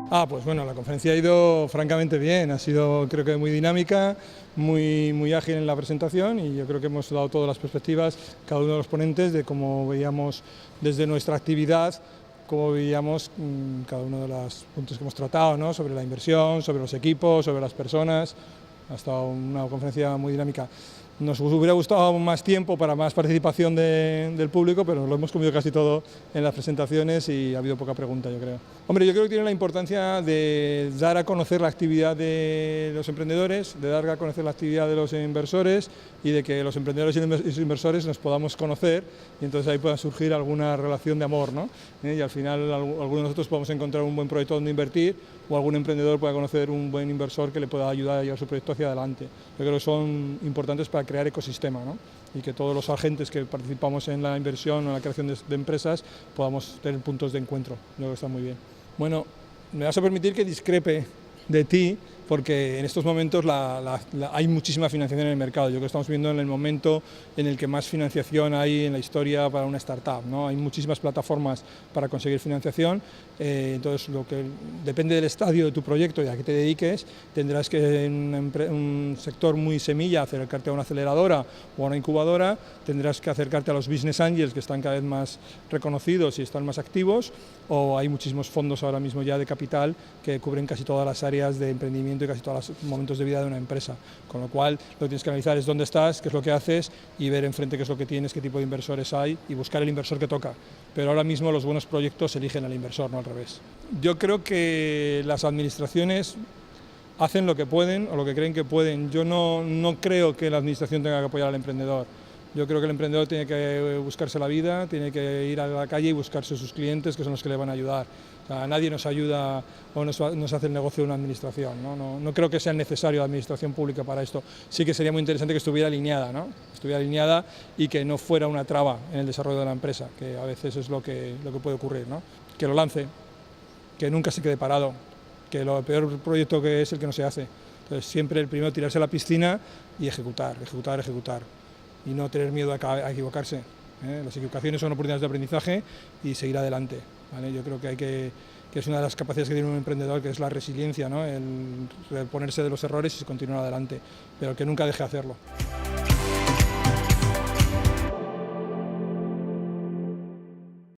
Pues bueno, la conferencia ha ido francamente bien, ha sido creo que muy dinámica, muy ágil en la presentación y yo creo que hemos dado todas las perspectivas, cada uno de los ponentes, de cómo veíamos desde nuestra actividad, cómo veíamos cada uno de los puntos que hemos tratado, ¿no? Sobre la inversión, sobre los equipos, sobre las personas. Ha estado una conferencia muy dinámica. Nos hubiera gustado más tiempo para más participación del público, pero lo hemos comido casi todo en las presentaciones y ha habido poca pregunta, yo creo. Hombre, yo creo que tiene la importancia de dar a conocer la actividad de los emprendedores, de dar a conocer la actividad de los inversores y de que los emprendedores y los inversores nos podamos conocer y entonces ahí pueda surgir alguna relación de amor, ¿no? Y al final algunos de nosotros podemos encontrar un buen proyecto donde invertir o algún emprendedor pueda conocer un buen inversor que le pueda ayudar a llevar su proyecto hacia adelante. Yo creo que son importantes para crear ecosistema, ¿no? Y que todos los agentes que participamos en la inversión o en la creación de empresas podamos tener puntos de encuentro. Yo creo que está muy bien. Bueno, me vas a permitir que discrepe de ti, porque en estos momentos hay muchísima financiación en el mercado. Yo creo que estamos viviendo en el momento en el que más financiación hay en la historia para una startup, ¿no? Hay muchísimas plataformas para conseguir financiación, entonces lo que depende del estadio de tu proyecto y a qué te dediques, tendrás que en un sector muy semilla acercarte a una aceleradora o a una incubadora, tendrás que acercarte a los business angels que están cada vez más reconocidos y están más activos, o hay muchísimos fondos ahora mismo ya de capital que cubren casi todas las áreas de emprendimiento y casi todos los momentos de vida de una empresa, con lo cual lo que tienes que analizar es dónde estás, qué es lo que haces y ver enfrente qué es lo que tienes, qué tipo de inversores hay y buscar el inversor que toca. Pero ahora mismo los buenos proyectos eligen al inversor, no al revés. Yo creo que las administraciones hacen lo que pueden o lo que creen que pueden. Yo no creo que la administración tenga que apoyar al emprendedor. Yo creo que el emprendedor tiene que buscarse la vida, tiene que ir a la calle y buscarse sus clientes, que son los que le van a ayudar. O sea, nadie nos ayuda o nos hace el negocio de una administración, ¿no? No creo que sea necesario la administración pública para esto. Sí que sería muy interesante que estuviera alineada, ¿no? Estuviera alineada y que no fuera una traba en el desarrollo de la empresa, que a veces es lo que puede ocurrir, ¿no? Que lo lance, que nunca se quede parado, que el peor proyecto que es el que no se hace. Entonces siempre el primero tirarse a la piscina y ejecutar y no tener miedo a equivocarse. Las equivocaciones son oportunidades de aprendizaje y seguir adelante, ¿vale? Yo creo que es una de las capacidades que tiene un emprendedor, que es la resiliencia, ¿no? El reponerse de los errores y continuar adelante, pero que nunca deje de hacerlo.